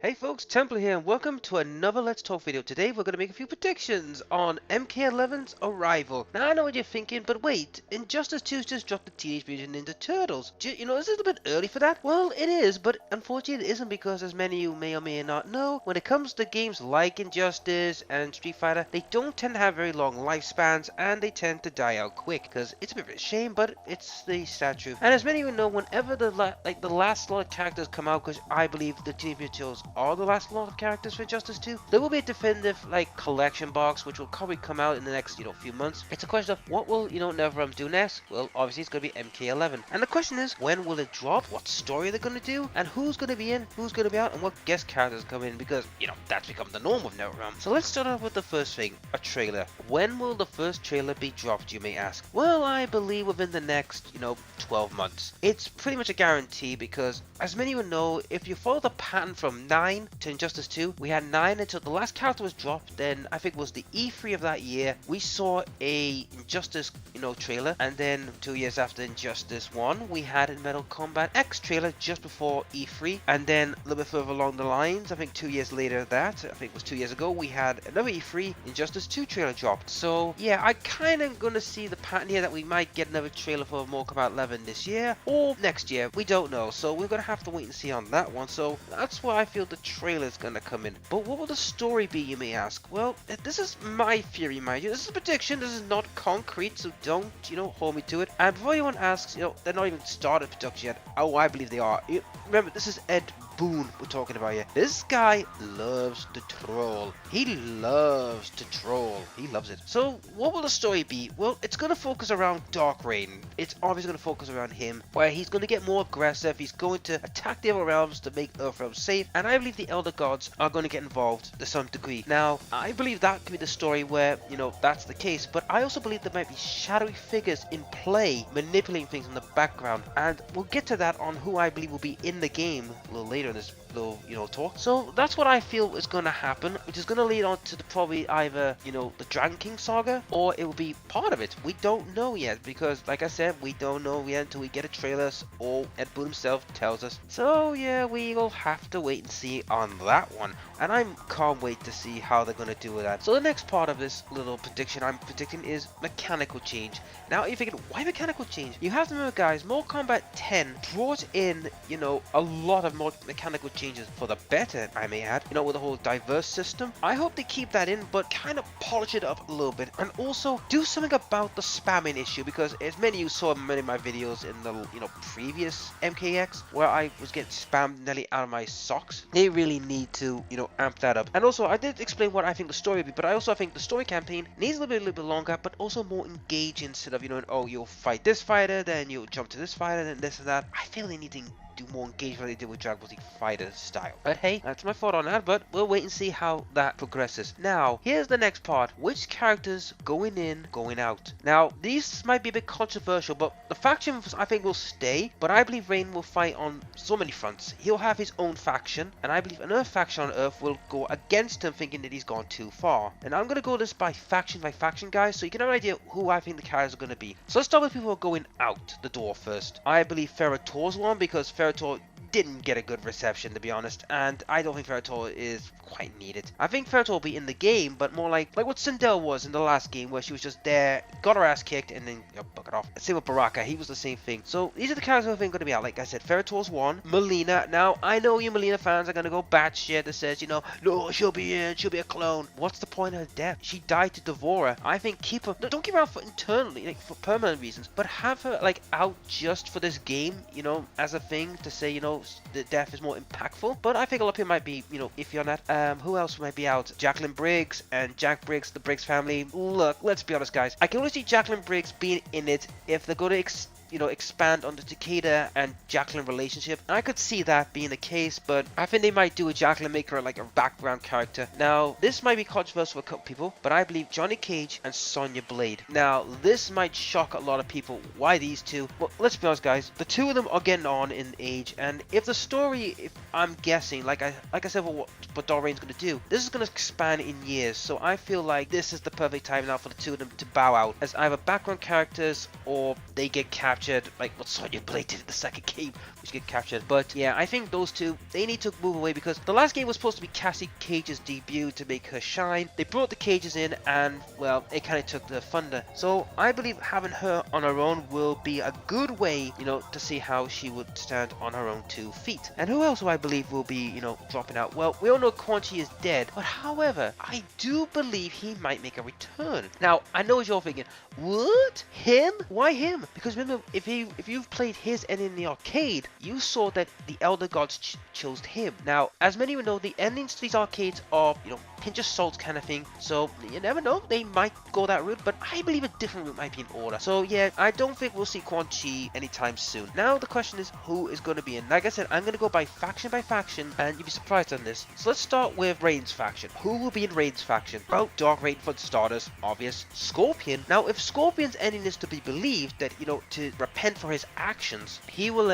Hey folks, Templar here and welcome to another Let's Talk video. Today we're going to make a few predictions on MK11's arrival. Now I know what you're thinking, but wait, Injustice 2's just dropped the Teenage Mutant Ninja Turtles. You know, is it a bit early for that? Well, it is, but unfortunately it isn't because as many of you may or may not know, when it comes to games like Injustice and Street Fighter, they don't tend to have very long lifespans and they tend to die out quick because it's a bit of a shame, but it's the sad truth. And as many of you know, whenever the last lot of characters come out, because I believe the Teenage Mutant Turtles are the last lot of characters for Injustice 2, there will be a definitive collection box which will probably come out in the next few months. It's a question of what will NetherRealms do next. Well, obviously it's going to be MK11, and the question is when will it drop, what story they're going to do, and who's going to be in, who's going to be out, and what guest characters come in, because that's become the norm with NetherRealms. So let's start off with the first thing, a trailer. When will the first trailer be dropped, you may ask? Well, I believe within the next 12 months. It's pretty much a guarantee because as many of you know, if you follow the pattern from 9 to Injustice 2, we had 9 until the last character was dropped. Then I think it was the E3 of that year, we saw a Injustice trailer, and then 2 years after Injustice 1 we had a Metal Kombat X trailer just before E3, and then a little bit further along the lines, I think 2 years later, I think it was 2 years ago, we had another E3 Injustice 2 trailer dropped. So yeah, I kind of gonna see the pattern here that we might get another trailer for Mortal Kombat 11 this year or next year, we don't know, so we're gonna have to wait and see on that one. So that's why I feel the trailer is gonna come in. But what will the story be, you may ask? Well, this is my theory, mind you. This is a prediction, this is not concrete, so don't hold me to it. And before anyone asks, they're not even started production yet. Oh, I believe they are. Remember, this is Ed Boon we're talking about here. This guy loves to troll. He loves to troll. He loves it. So what will the story be? Well, it's going to focus around Dark Reign. It's obviously going to focus around him, where he's going to get more aggressive. He's going to attack the other realms to make Earthrealm safe, and I believe the Elder Gods are going to get involved to some degree. Now, I believe that could be the story where, that's the case, but I also believe there might be shadowy figures in play manipulating things in the background, and we'll get to that on who I believe will be in the game a little later in this little talk. So that's what I feel is going to happen, which is going to lead on to probably either the Dragon King saga, or it will be part of it. We don't know yet, because like I said, we don't know yet until we get a trailer or Ed Boon himself tells us. So yeah, we will have to wait and see on that one, and I can't wait to see how they're going to do with that. So the next part of this little prediction I'm predicting is mechanical change. Now you're thinking, why mechanical change? You have to remember, guys, Mortal Kombat 10 brought in a lot of more mechanical changes for the better, I may add, with the whole diverse system. I hope they keep that in, but kind of polish it up a little bit, and also do something about the spamming issue, because as many of you saw in many of my videos in the previous MKX where I was getting spammed nearly out of my socks. They really need to amp that up. And also, I did explain what I think the story will be, but I also think the story campaign needs a little bit longer, but also more engaging, instead of oh, you'll fight this fighter, then you'll jump to this fighter, then this and that. I feel they need to do more engagement than they did with Dragon Ball Z Fighter style. But hey, that's my thought on that, but we'll wait and see how that progresses. Now, here's the next part. Which characters going in, going out? Now, these might be a bit controversial, but the factions I think will stay, but I believe Rain will fight on so many fronts. He'll have his own faction, and I believe another faction on Earth will go against him, thinking that he's gone too far. And I'm going to go this by faction, guys, so you can have an idea who I think the characters are going to be. So let's start with people who are going out the door first. I believe Ferrator's one, because Ferrator didn't get a good reception, to be honest, and I don't think Ferrator is quite needed. I think Ferrator will be in the game, but more like what Sindel was in the last game, where she was just there, got her ass kicked, and then buck it off. Same with Baraka, he was the same thing. So these are the characters I think are going to be out. Like I said, Ferrator's one. Melina. Now I know you Melina fans are going to go batshit that says, no, she'll be in, she'll be a clone. What's the point of her death? She died to Devora. I think keep her, don't keep her out for internally, for permanent reasons, but have her out just for this game, as a thing to say, the death is more impactful. But I think a lot of people might be, iffy on that. Who else might be out? Jacqueline Briggs and Jack Briggs, the Briggs family. Look, let's be honest, guys. I can only see Jacqueline Briggs being in it if they're going to expand on the Takeda and Jacqueline relationship. I could see that being the case, but I think they might do a Jacqueline, make her like a background character. Now, this might be controversial for a couple people, but I believe Johnny Cage and Sonya Blade. Now, this might shock a lot of people. Why these two? Well, let's be honest, guys. The two of them are getting on in age, and if the story, if I'm guessing, like I said, what Dark Reign's going to do, this is going to expand in years. So I feel like this is the perfect time now for the two of them to bow out as either background characters or they get captured captured, like what Sonya Blade did in the second game, which get captured. But yeah, I think those two, they need to move away because the last game was supposed to be Cassie Cage's debut to make her shine. They brought the Cages in and, well, it kind of took the thunder. So I believe having her on her own will be a good way, to see how she would stand on her own 2 feet. And who else do I believe will be, dropping out? Well, we all know Quan Chi is dead, but however, I do believe he might make a return. Now, I know what you're thinking, what? Him? Why him? Because remember, if you've played his ending in the arcade, you saw that the Elder Gods chose him. Now, as many would know, the endings to these arcades are, pinch of salt kind of thing. So you never know, they might go that route, but I believe a different route might be in order. So yeah, I don't think we'll see Quan Chi anytime soon. Now the question is, who is going to be in? Like I said, I'm going to go by faction, and you'll be surprised on this. So let's start with Rain's faction. Who will be in Rain's faction? Well, Dark Rain for starters, obvious. Scorpion. Now, if Scorpion's ending is to be believed, that to repent for his actions, he will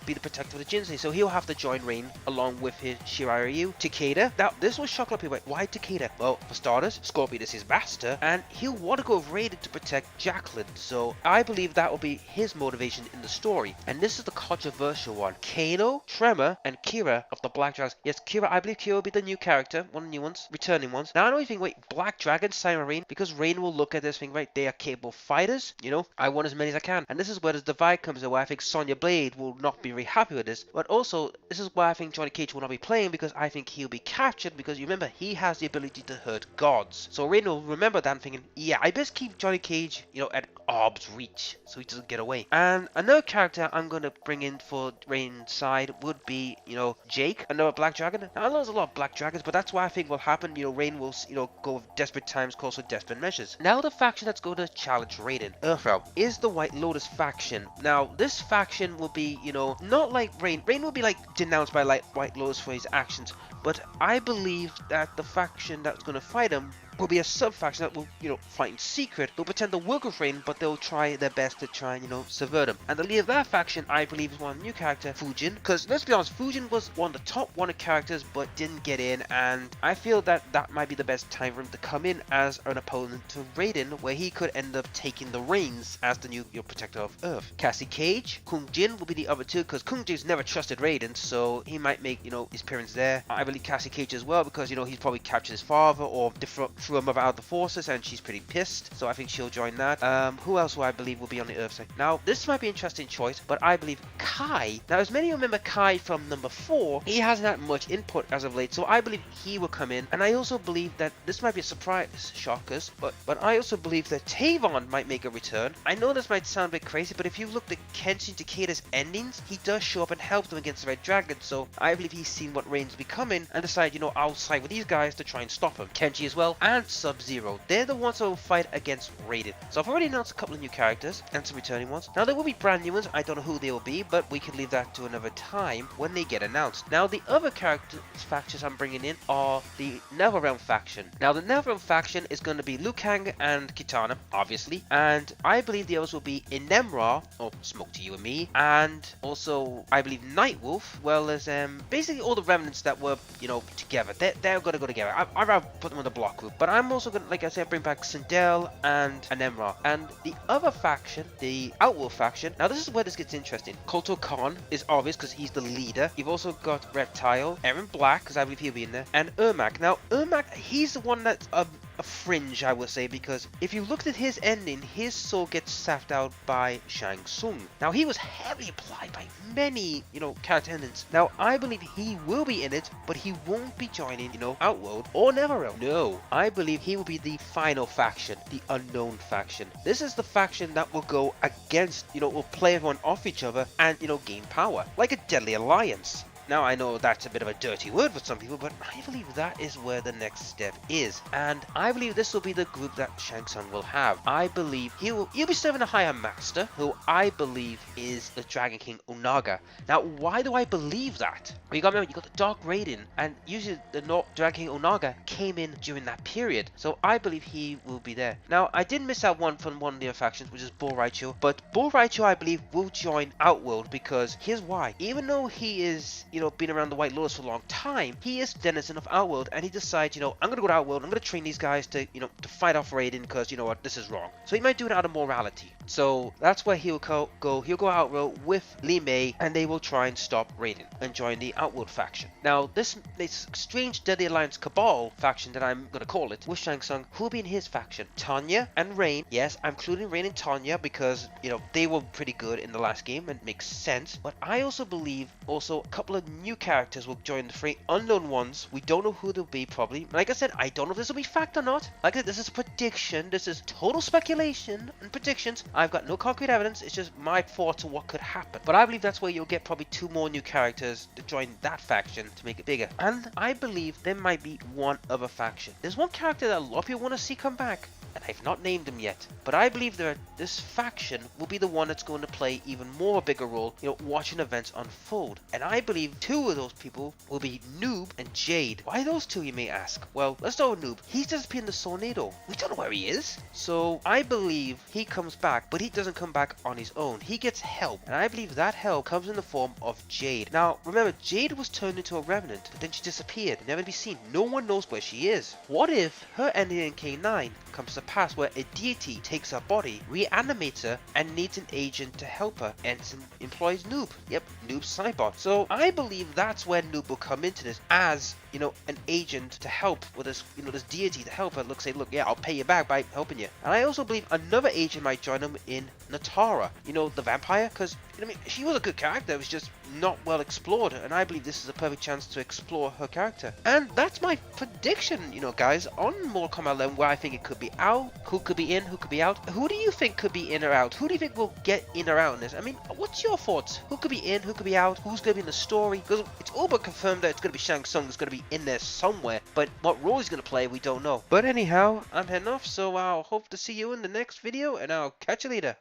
be the protector of the Jinsei. So he'll have to join Rain along with his Shiraiyu. Takeda. Now this will shock a lot of people. Like, why Takeda? Well, for starters, Scorpion is his master, and he'll want to go with Raiden to protect Jacqueline. So I believe that will be his motivation in the story. And this is the controversial one. Kano, Tremor, and Kira of the Black Dragons. Yes, Kira. I believe Kira will be the new character, one of the new ones, returning ones. Now I know you think, wait, Black Dragon, Simon Rain, because Rain will look at this thing, right? They are capable fighters. I want as many as I can. And this is where the divide comes in, where I think Sonya Blade will not be very happy with this. But also, this is why I think Johnny Cage will not be playing, because I think he'll be captured, because you remember, he has the ability to hurt gods. So Rain will remember that and thinking, yeah, I best keep Johnny Cage, at arm's reach, so he doesn't get away. And another character I'm going to bring in for Rain's side would be, Jake, another Black Dragon. Now, I know there's a lot of Black Dragons, but that's why I think will happen. Rain will, go with desperate times calls for desperate measures. Now, the faction that's going to challenge Raiden, Earthrealm, is the White Lotus faction. Now, this faction will be, not like Rain. Rain will be, denounced by, White Lotus for his actions, but I believe that the faction that's going to fight him will be a sub-faction that will, fight in secret. They'll pretend to work with Rain, but they'll try their best to try and, subvert him. And the leader of that faction, I believe, is one new character, Fujin. Because, let's be honest, Fujin was one of the top wanted characters, but didn't get in. And I feel that that might be the best time for him to come in as an opponent to Raiden, where he could end up taking the reins as the new protector of Earth. Cassie Cage, Kung Jin will be the other two, because Kung Jin's never trusted Raiden, so he might make, his appearance there. I believe Cassie Cage as well, because, he's probably captured his father, or threw her mother out of the forces, and she's pretty pissed, so I think she'll join that. Who else do I believe will be on the Earth side? Now, this might be an interesting choice, but I believe Kai. Now, as many remember Kai from number 4, he hasn't had much input as of late, so I believe he will come in, and I also believe that this might be a surprise, shockers, but I also believe that Tavon might make a return. I know this might sound a bit crazy, but if you look at Kenshin Takeda's endings, he does show up and help them against the Red Dragon, so I believe he's seen what Rain's becoming, and decided, I'll side with these guys to try and stop him. Kenshi as well, and Sub-Zero. They're the ones that will fight against Raiden. So I've already announced a couple of new characters, and some returning ones. Now there will be brand new ones, I don't know who they will be, but we can leave that to another time when they get announced. Now the other factions I'm bringing in are the NetherRealm faction. Now the NetherRealm faction is going to be Liu Kang and Kitana, obviously, and I believe the others will be Inemra, or Smoke to You and Me, and also I believe Nightwolf, well as basically all the remnants that were, together. They're going to go together. I'd rather put them in the block group, but I'm also going to, like I said, bring back Sindel and Anemra. And the other faction, the Outworld faction, now this is where this gets interesting. Koto Khan is obvious because he's the leader. You've also got Reptile, Aaron Black, because I believe he'll be in there, and Ermac. Now, Ermac, he's the one that's a fringe, I would say, because if you looked at his ending, his soul gets sapped out by Shang Tsung. Now, he was heavily applied by many, character endings. Now, I believe he will be in it, but he won't be joining, Outworld or NetherRealm. No, I believe he will be the final faction, the unknown faction. This is the faction that will go against, will play everyone off each other and, gain power, like a deadly alliance. Now, I know that's a bit of a dirty word for some people, but I believe that is where the next step is. And I believe this will be the group that Shang Tsung will have. I believe he'll be serving a higher master, who I believe is the Dragon King Onaga. Now, why do I believe that? Well, you got to remember, you got the Dark Raiden, and usually the Dragon King Onaga came in during that period. So I believe he will be there. Now, I did miss out one from one of the other factions, which is Bull Raichu. But Bull Raichu, I believe, will join Outworld, because here's why. Even though he is, been around the White Lotus for a long time, he is denizen of Outworld, and he decides, I'm gonna go to Outworld, I'm gonna train these guys to, to fight off Raiden, because, you know what, this is wrong. So he might do it out of morality. So that's where he'll go. He'll go Outworld with Li Mei, and they will try and stop Raiden and join the Outworld faction. Now, this strange Deadly Alliance Cabal faction that I'm gonna call it, with Shang Tsung, who'll be in his faction? Tanya and Rain. Yes, I'm including Rain and Tanya because, they were pretty good in the last game and makes sense. But I also believe a couple of new characters will join the fray, unknown ones. We don't know who they'll be, probably. Like I said, I don't know if this will be fact or not. Like I said, this is a prediction. This is total speculation and predictions. I've got no concrete evidence. It's just my thoughts on what could happen. But I believe that's where you'll get probably 2 more new characters to join that faction to make it bigger. And I believe there might be one other faction. There's one character that a lot of people want to see come back, and I've not named him yet. But I believe this faction will be the one that's going to play even more bigger role, watching events unfold. And I believe 2 of those people will be Noob and Jade. Why those 2, you may ask? Well, let's start with Noob. He's disappeared in the Tornado. We don't know where he is. So I believe he comes back, but he doesn't come back on his own. He gets help, and I believe that help comes in the form of Jade. Now, remember, Jade was turned into a revenant, but then she disappeared, never to be seen. No one knows where she is. What if her ending in K9 comes to pass, where a deity takes her body, reanimates her, and needs an agent to help her, and employs Noob. Yep, Noob's Cybot. So I believe that's where Noob will come into this as, an agent to help with this, this deity to help her. Say, look, yeah, I'll pay you back by helping you. And I also believe another agent might join him in Natara, the vampire, because, she was a good character, it was just not well explored, and I believe this is a perfect chance to explore her character. And that's my prediction, guys, on Mortal Kombat 11, where I think it could be out, who could be in, who could be out. Who do you think could be in or out? Who do you think will get in or out in this? I mean, what's your thoughts? Who could be in, who could be out, who's going to be in the story? Because it's all but confirmed that it's going to be Shang Tsung that's going to be in there somewhere, but what role he's going to play, we don't know. But anyhow, I'm heading off, so I'll hope to see you in the next video, and I'll catch you later.